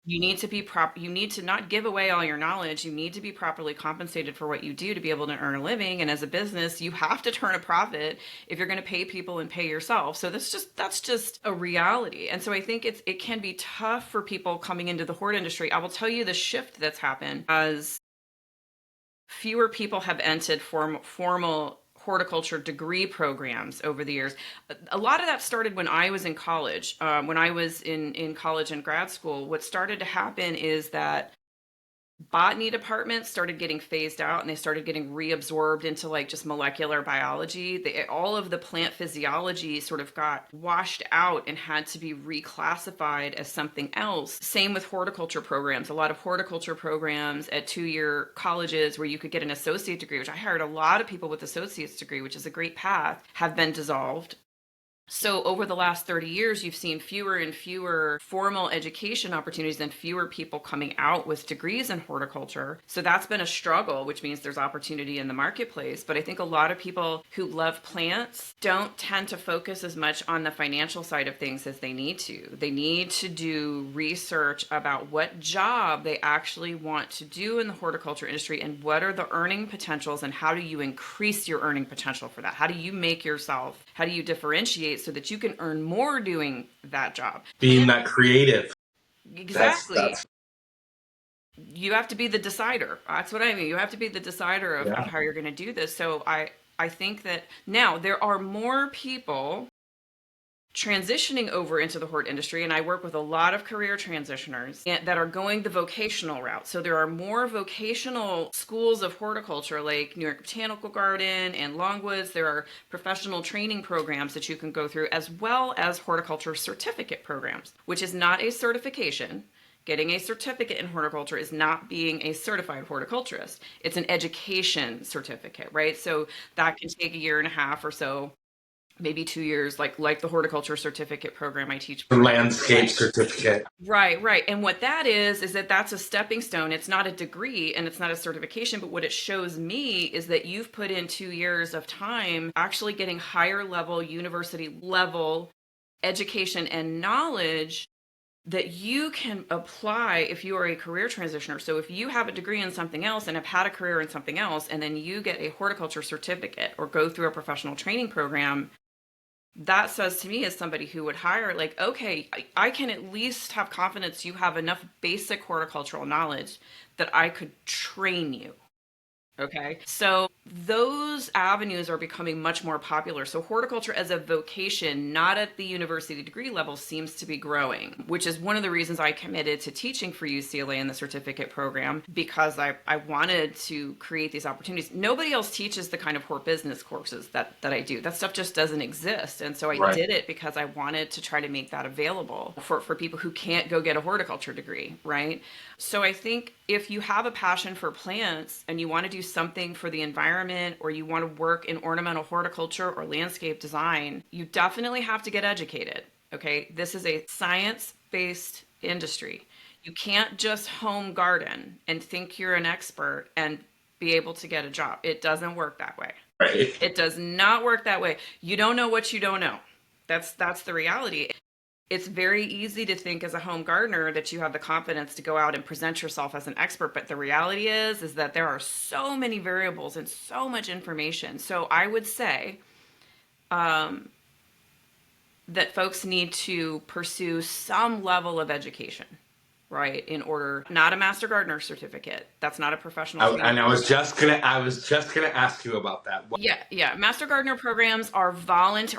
B: You need to be you need to not give away all your knowledge. You need to be properly compensated for what you do to be able to earn a living. And as a business, you have to turn a profit if you're going to pay people and pay yourself. So that's just a reality. And so I think it can be tough for people coming into the hort industry. I will tell you the shift that's happened as fewer people have entered formal horticulture degree programs over the years. A lot of that started when I was in college. When I was in college and grad school, what started to happen is that botany departments started getting phased out and they started getting reabsorbed into like just molecular biology. All of the plant physiology sort of got washed out and had to be reclassified as something else. Same with horticulture programs. A lot of horticulture programs at 2-year colleges where you could get an associate degree, which I hired a lot of people with associate's degree, which is a great path, have been dissolved. So over the last 30 years, you've seen fewer and fewer formal education opportunities and fewer people coming out with degrees in horticulture. So that's been a struggle, which means there's opportunity in the marketplace. But I think a lot of people who love plants don't tend to focus as much on the financial side of things as they need to. They need to do research about what job they actually want to do in the horticulture industry and what are the earning potentials and how do you increase your earning potential for that? How do you make yourself, how do you differentiate so that you can earn more doing that job?
A: Being that creative.
B: Exactly. You have to be the decider. That's what I mean. You have to be the decider of how you're going to do this. So I think that now there are more people transitioning over into the hort industry, and I work with a lot of career transitioners that are going the vocational route. So there are more vocational schools of horticulture like New York Botanical Garden and Longwoods. There are professional training programs that you can go through, as well as horticulture certificate programs, which is not a certification. Getting a certificate in horticulture is not being a certified horticulturist. It's an education certificate, right? So that can take 1.5 years or so, maybe 2 years, like the horticulture certificate program I teach.
A: The landscape certificate.
B: Right. And what that is that's a stepping stone. It's not a degree and it's not a certification, but what it shows me is that you've put in 2 years of time actually getting higher level, university level education and knowledge that you can apply if you are a career transitioner. So if you have a degree in something else and have had a career in something else, and then you get a horticulture certificate or go through a professional training program, that says to me as somebody who would hire, like, okay, I can at least have confidence you have enough basic horticultural knowledge that I could train you. Okay. So those avenues are becoming much more popular. So horticulture as a vocation, not at the university degree level, seems to be growing, which is one of the reasons I committed to teaching for UCLA in the certificate program, because I wanted to create these opportunities. Nobody else teaches the kind of hort business courses that I do. That stuff just doesn't exist. And so I did it because I wanted to try to make that available for people who can't go get a horticulture degree, right? So I think if you have a passion for plants and you want to do something for the environment, or you want to work in ornamental horticulture or landscape design, you definitely have to get educated. Okay. This is a science-based industry. You can't just home garden and think you're an expert and be able to get a job. It doesn't work that way.
A: Right.
B: It does not work that way. You don't know what you don't know. That's the reality. It's very easy to think as a home gardener that you have the confidence to go out and present yourself as an expert, but the reality is that there are so many variables and so much information. So I would say that folks need to pursue some level of education, right? In order, not a master gardener certificate. That's not a professional.
A: And I was just gonna ask you about that.
B: Yeah. Master gardener programs are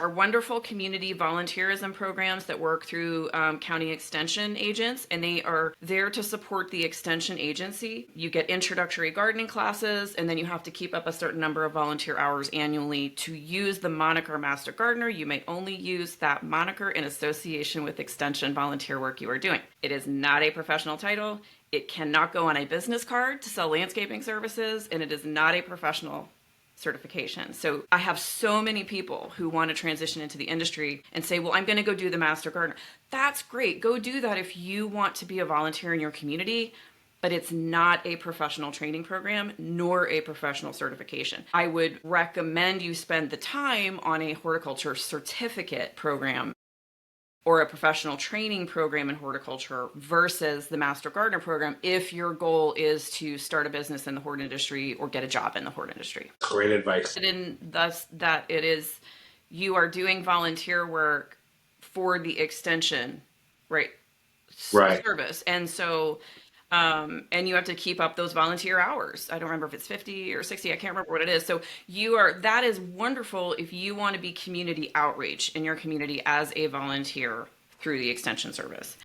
B: wonderful community volunteerism programs that work through county extension agents, and they are there to support the extension agency. You get introductory gardening classes, and then you have to keep up a certain number of volunteer hours annually to use the moniker master gardener. You may only use that moniker in association with extension volunteer work you are doing. It is not a professional title. It cannot go on a business card to sell landscaping services, and it is not a professional certification. So I have so many people who want to transition into the industry and say, well, I'm going to go do the master gardener. That's great. Go do that if you want to be a volunteer in your community, but it's not a professional training program nor a professional certification. I would recommend you spend the time on a horticulture certificate program or a professional training program in horticulture versus the Master Gardener program if your goal is to start a business in the hort industry or get a job in the hort industry.
A: Great advice.
B: And thus that it is, you are doing volunteer work for the extension, right?
A: Right.
B: Service. And so, and you have to keep up those volunteer hours. I don't remember if it's 50 or 60. I can't remember what it is. So that is wonderful if you want to be community outreach in your community as a volunteer through the extension service.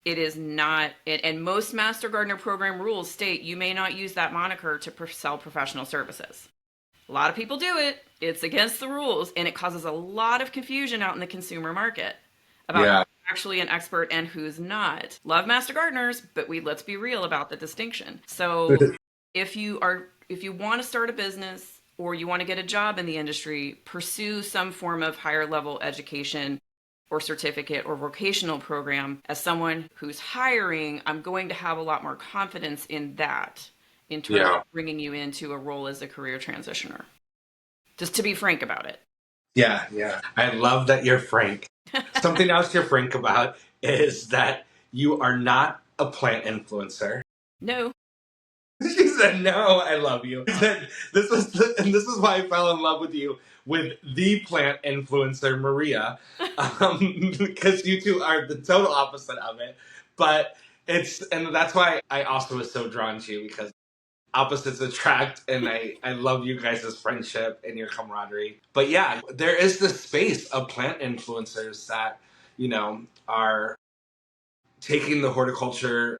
B: It is not, and most Master Gardener program rules state you may not use that moniker to sell professional services. A lot of people do it. It's against the rules, and it causes a lot of confusion out in the consumer market about who's actually an expert and who's not. Love Master Gardeners, but let's be real about the distinction. So if you want to start a business or you want to get a job in the industry, pursue some form of higher level education or certificate or vocational program. As someone who's hiring, I'm going to have a lot more confidence in that in terms of bringing you into a role as a career transitioner. Just to be frank about it.
A: Yeah, yeah. I love that you're frank. Something else you're frank about is that you are not a plant influencer.
B: No.
A: She said, no, I love you. She said, this is why I fell in love with you, with the plant influencer, Maria, because you two are the total opposite of it. But and that's why I also was so drawn to you, because opposites attract, and I love you guys' friendship and your camaraderie. But yeah, there is this space of plant influencers that, are taking the horticulture.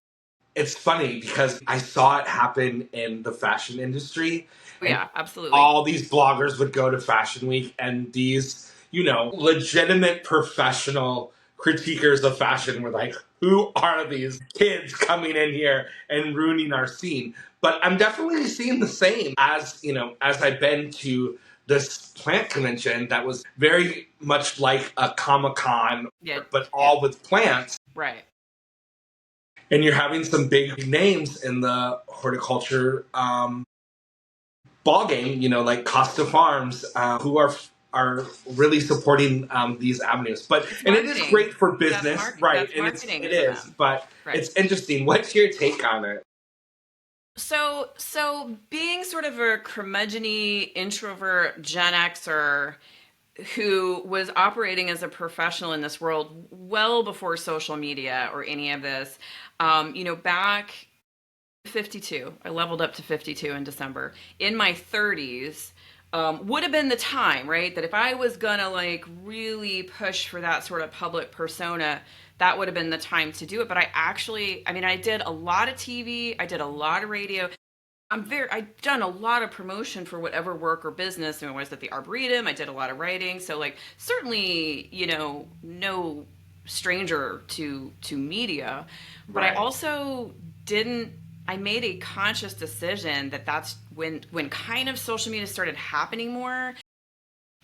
A: It's funny because I saw it happen in the fashion industry.
B: Yeah, absolutely.
A: All these bloggers would go to Fashion Week, and these, legitimate professional critiquers of fashion were like, who are these kids coming in here and ruining our scene? But I'm definitely seeing the same as I've been to this plant convention that was very much like a Comic-Con, but all with plants.
B: Right.
A: And you're having some big names in the horticulture ball game, like Costa Farms, who are really supporting these avenues. And it is great for business, right? And it is, but it's interesting. What's your take on it?
B: So being sort of a curmudgeon-y introvert Gen Xer who was operating as a professional in this world well before social media or any of this, back 52, I leveled up to 52 in December. In my 30s, would have been the time, right? That if I was gonna really push for that sort of public persona, that would have been the time to do it. But I did a lot of TV, I did a lot of radio. I've done a lot of promotion for whatever work or business. I was at the Arboretum, I did a lot of writing. So certainly, no stranger to media, but I also I made a conscious decision that's when kind of social media started happening more.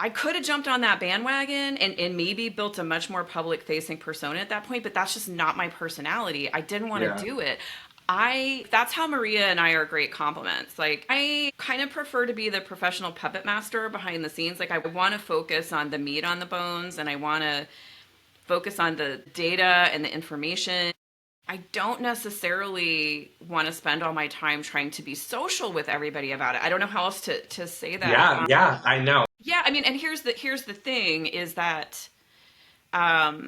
B: I could have jumped on that bandwagon and maybe built a much more public facing persona at that point, but that's just not my personality. I didn't want to do it. That's how Maria and I are great compliments. I kind of prefer to be the professional puppet master behind the scenes. I want to focus on the meat on the bones, and I want to focus on the data and the information. I don't necessarily want to spend all my time trying to be social with everybody about it. I don't know how else to say that.
A: Yeah, I know.
B: Yeah, and here's the thing is that I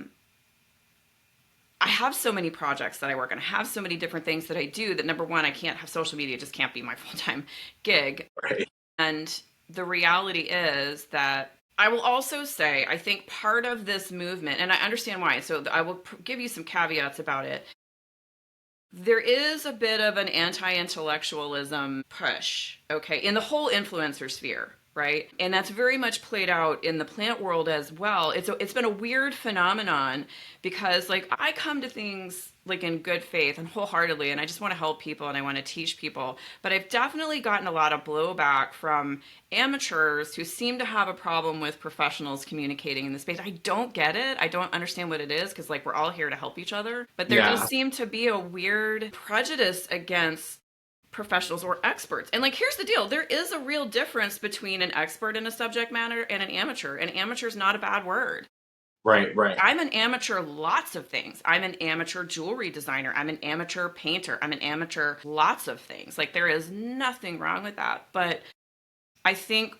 B: have so many projects that I work on. I have so many different things that I do that, number one, I can't have social media. It just can't be my full-time gig.
A: Right.
B: And the reality is that I will also say, I think part of this movement, and I understand why, so I will give you some caveats about it. There is a bit of an anti-intellectualism push, okay, in the whole influencer sphere. Right. And that's very much played out in the plant world as well. It's been a weird phenomenon because I come to things in good faith and wholeheartedly, and I just want to help people and I want to teach people. But I've definitely gotten a lot of blowback from amateurs who seem to have a problem with professionals communicating in the space. I don't get it. I don't understand what it is because we're all here to help each other. But there does seem to be a weird prejudice against professionals or experts. And here's the deal. There is a real difference between an expert in a subject matter and an amateur. An amateur is not a bad word.
A: Right, right.
B: I'm an amateur lots of things. I'm an amateur jewelry designer. I'm an amateur painter. I'm an amateur lots of things. Like there is nothing wrong with that. But I think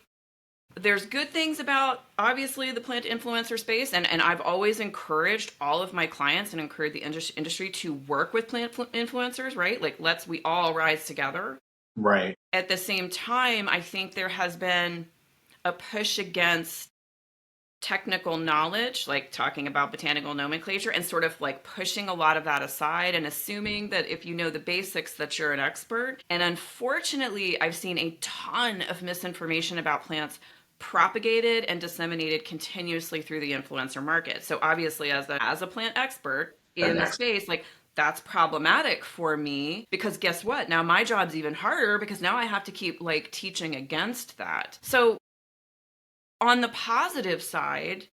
B: there's good things about obviously the plant influencer space, and I've always encouraged all of my clients and encouraged the industry to work with plant influencers, right? Like we all rise together.
A: Right.
B: At the same time, I think there has been a push against technical knowledge, like talking about botanical nomenclature, and sort of like pushing a lot of that aside and assuming that if you know the basics that you're an expert. And unfortunately, I've seen a ton of misinformation about plants propagated and disseminated continuously through the influencer market. So obviously as a plant expert in the space, like that's problematic for me because guess what? Now my job's even harder because now I have to keep like teaching against that. So on the positive side,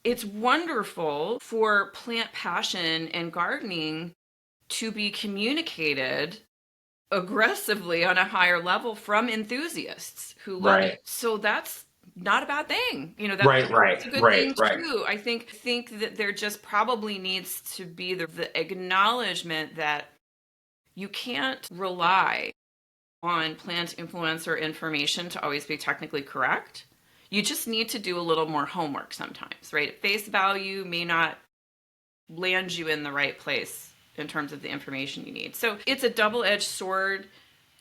B: it's wonderful for plant passion and gardening to be communicated aggressively on a higher level from enthusiasts who love it. So that's not a bad thing. You know, that's a good thing too. I think that there just probably needs to be the acknowledgement that you can't rely on plant influencer information to always be technically correct. You just need to do a little more homework sometimes, right? Face value may not land you in the right place in terms of the information you need. So it's a double-edged sword.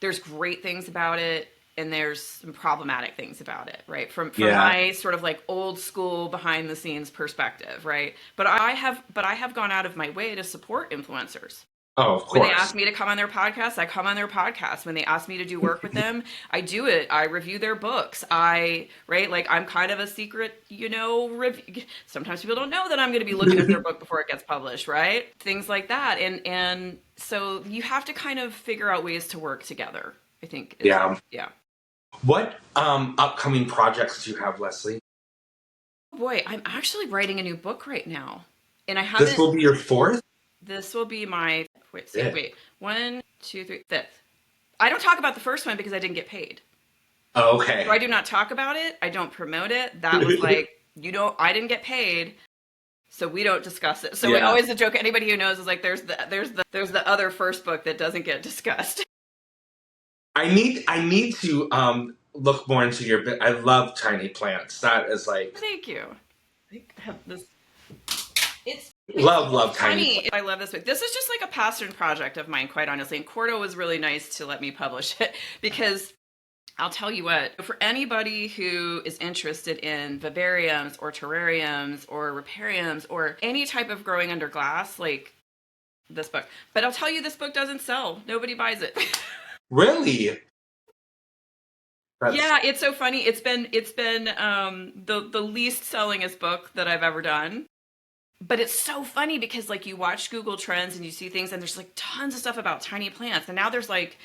B: There's great things about it, and there's some problematic things about it, right? From my sort of like old school behind the scenes perspective, right? But I have gone out of my way to support influencers.
A: Oh, of course.
B: When they ask me to come on their podcast, I come on their podcast. When they ask me to do work with them, I do it. I review their books. Like I'm kind of a secret, review. Sometimes people don't know that I'm going to be looking at their book before it gets published, right? Things like that. And so you have to kind of figure out ways to work together, I think. Yeah.
A: What upcoming projects do you have, Leslie?
B: Boy, I'm actually writing a new book right now. And I haven't.
A: This will be your fourth?
B: This will be my wait. 1, 2, 3, fifth. I don't talk about the first one because I didn't get paid.
A: Oh, okay.
B: So I do not talk about it. I don't promote it. That was like, I didn't get paid, so we don't discuss it. So always a joke. Anybody who knows is like, there's the other first book that doesn't get discussed.
A: I need to look more into your bit. I love tiny plants. That is like.
B: Thank you. I have this. It's
A: love tiny.
B: I love this book. This is just like a passion project of mine, quite honestly. And Cordo was really nice to let me publish it because I'll tell you what, for anybody who is interested in vivariums or terrariums or ripariums or any type of growing under glass, like this book. But I'll tell you, this book doesn't sell. Nobody buys it.
A: Really?
B: Yeah, it's so funny. It's been the least sellingest book that I've ever done. But it's so funny because like you watch Google Trends and you see things and there's like tons of stuff about tiny plants. And now there's like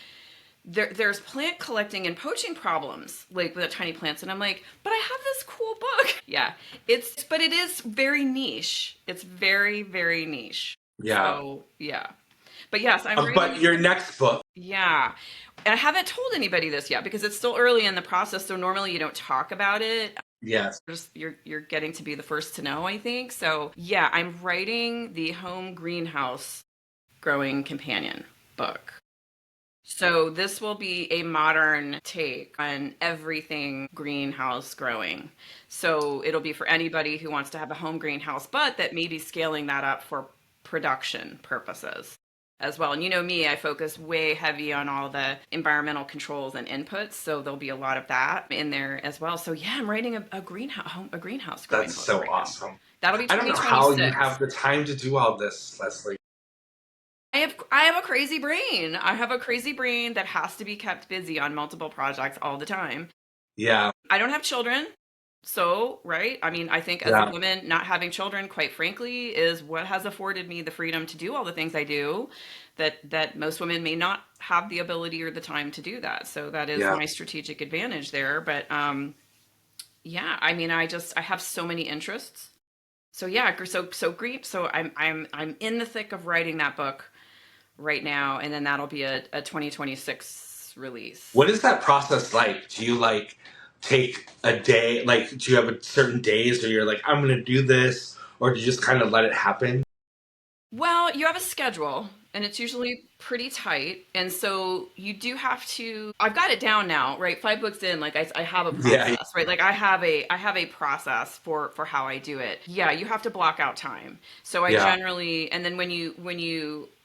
B: there's plant collecting and poaching problems like with tiny plants. And I'm like, but I have this cool book. Yeah. But it is very niche. It's very, very niche.
A: Yeah.
B: So yeah. But yes, I'm reading.
A: But your next book.
B: Yeah. And I haven't told anybody this yet because it's still early in the process. So normally you don't talk about it.
A: Yes.
B: You're getting to be the first to know, I think. So yeah, I'm writing the home greenhouse growing companion book. So this will be a modern take on everything greenhouse growing. So it'll be for anybody who wants to have a home greenhouse, but that may be scaling that up for production purposes as well. And you know me, I focus way heavy on all the environmental controls and inputs, so there'll be a lot of that in there as well. So yeah, I'm writing a greenhouse.
A: That's so awesome.
B: That'll be 2026.
A: I don't know how you have the time to do all this, Leslie.
B: I have a crazy brain. I have a crazy brain that has to be kept busy on multiple projects all the time.
A: Yeah.
B: I don't have children. So, right? I mean, I think as a woman, not having children, quite frankly, is what has afforded me the freedom to do all the things I do that most women may not have the ability or the time to do that. So that is my strategic advantage there. But yeah, I mean, I have so many interests. So yeah, so I'm in the thick of writing that book right now, and then that'll be a 2026 release.
A: What is that process like? Do you like take a day? Like, do you have a certain days where you're like, I'm going to do this, or do you just kind of let it happen?
B: Well, you have a schedule and it's usually pretty tight. And so you do have to, I've got it down now, right? 5 books in, like I have a
A: Yeah,
B: process, right? Like I have a process for how I do it. Yeah, you have to block out time. So I
A: yeah,
B: generally, and then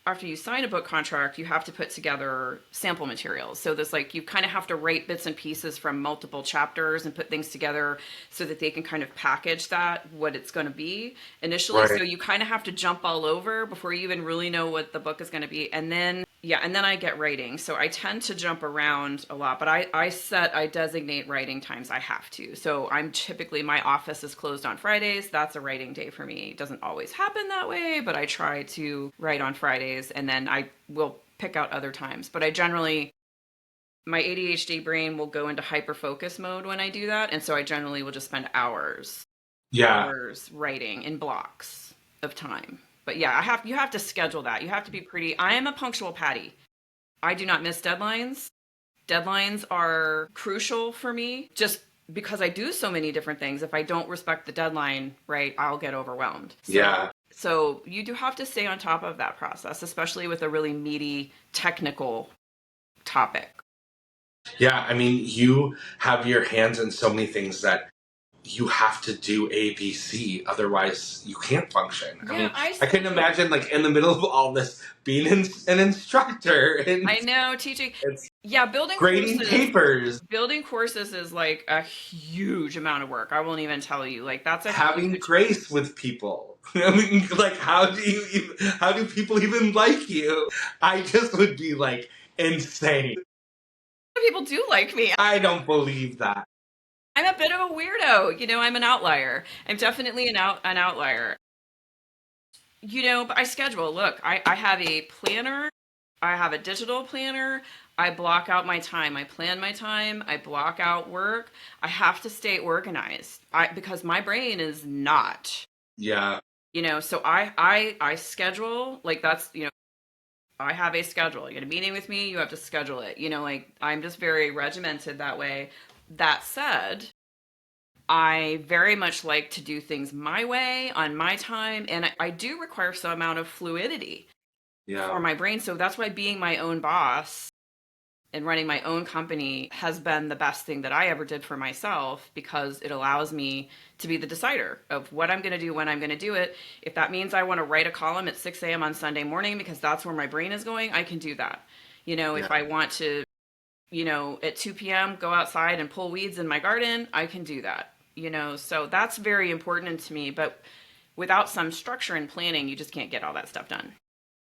B: after you sign a book contract, you have to put together sample materials. So there's like, you kind of have to write bits and pieces from multiple chapters and put things together so that they can kind of package that, what it's going to be initially.
A: right.
B: So you kind of have to jump all over before you even really know what the book is going to be. And then, yeah, and then I get writing. So I tend to jump around a lot, but I designate writing times I have to. So I'm typically, my office is closed on Fridays. That's a writing day for me. It doesn't always happen that way, but I try to write on Fridays and then I will pick out other times. But I generally, my ADHD brain will go into hyper focus mode when I do that. And so I generally will just spend
A: Yeah,
B: hours writing in blocks of time. But yeah, you have to schedule that. You have to be pretty. I am a punctual Patty. I do not miss deadlines. Deadlines are crucial for me just because I do so many different things. If I don't respect the deadline, right, I'll get overwhelmed.
A: yeah.
B: So you do have to stay on top of that process, especially with a really meaty technical topic.
A: Yeah, I mean, you have your hands in so many things that you have to do ABC, otherwise you can't function. I
B: Yeah,
A: mean, I couldn't imagine like in the middle of all this being an instructor
B: I
A: and
B: know teaching.
A: it's
B: Yeah,
A: grading papers,
B: building courses is like a huge amount of work. I won't even tell you. Like that's a
A: having
B: huge.
A: grace with people. I mean, like how do people even like you? I just would be like insane.
B: People do like me.
A: I don't believe that.
B: I'm a bit of a weirdo. I'm an outlier. I'm definitely an outlier. But I schedule. Look, I have a planner. I have a digital planner. I block out my time. I plan my time. I block out work. I have to stay organized. Because my brain is not.
A: Yeah,
B: So I schedule like that's I have a schedule. You get a meeting with me, you have to schedule it. Like I'm just very regimented that way. That said, I very much like to do things my way on my time, and I do require some amount of fluidity for
A: yeah,
B: my brain. So that's why being my own boss and running my own company has been the best thing that I ever did for myself because it allows me to be the decider of what I'm going to do when I'm going to do it. If that means I want to write a column at 6 a.m. on Sunday morning because that's where my brain is going, I can do that.
A: yeah,
B: If I want to, at 2 p.m. go outside and pull weeds in my garden, I can do that. So that's very important to me. But without some structure and planning, you just can't get all that stuff done.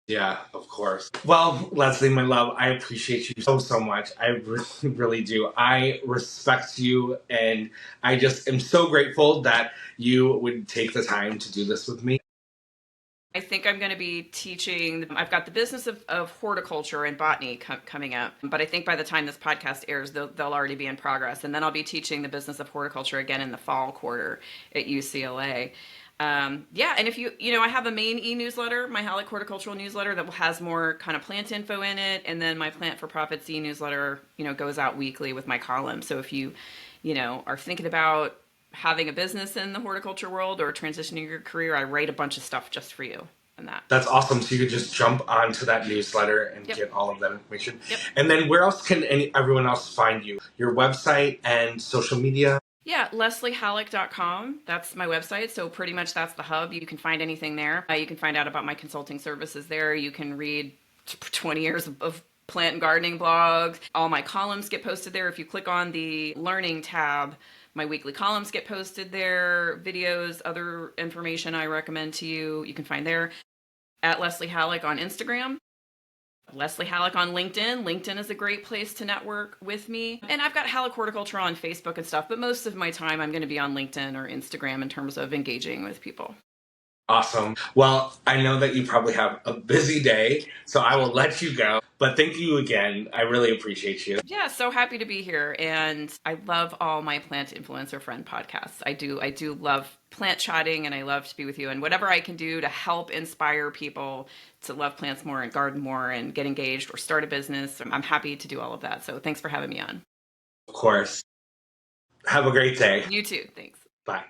A: yeah, of course. Well, Leslie, my love, I appreciate you so much. I really, really do. I respect you, and I just am so grateful that you would take the time to do this with me.
B: I think I'm going to be teaching. I've got the business of horticulture and botany coming up, but I think by the time this podcast airs, they'll already be in progress. And then I'll be teaching the business of horticulture again in the fall quarter at UCLA. Yeah, and if I have a main e-newsletter, my Halleck horticultural newsletter that has more kind of plant info in it, and then my Plant for Profits e-newsletter, goes out weekly with my column. So if you, are thinking about having a business in the horticulture world or transitioning your career, I write a bunch of stuff just for you and that.
A: That's awesome. So you could just jump onto that newsletter and
B: Yep.
A: get all of that information.
B: Yep.
A: And then where else can everyone else find you? Your website and social media?
B: Yeah, lesliehalleck.com. That's my website. So pretty much that's the hub. You can find anything there. You can find out about my consulting services there. You can read 20 years of plant and gardening blogs. All my columns get posted there. If you click on the learning tab, my weekly columns get posted there. Videos, other information I recommend to you, you can find there. At Leslie Halleck on Instagram. Leslie Halleck on LinkedIn. LinkedIn is a great place to network with me. And I've got Halleck Horticulture on Facebook and stuff, but most of my time I'm going to be on LinkedIn or Instagram in terms of engaging with people.
A: Awesome. Well, I know that you probably have a busy day, so I will let you go. But thank you again. I really appreciate you.
B: Yeah, so happy to be here. And I love all my plant influencer friend podcasts. I do love plant chatting and I love to be with you. And whatever I can do to help inspire people to love plants more and garden more and get engaged or start a business, I'm happy to do all of that. So thanks for having me on.
A: Of course. Have a great day.
B: You too. Thanks.
A: Bye.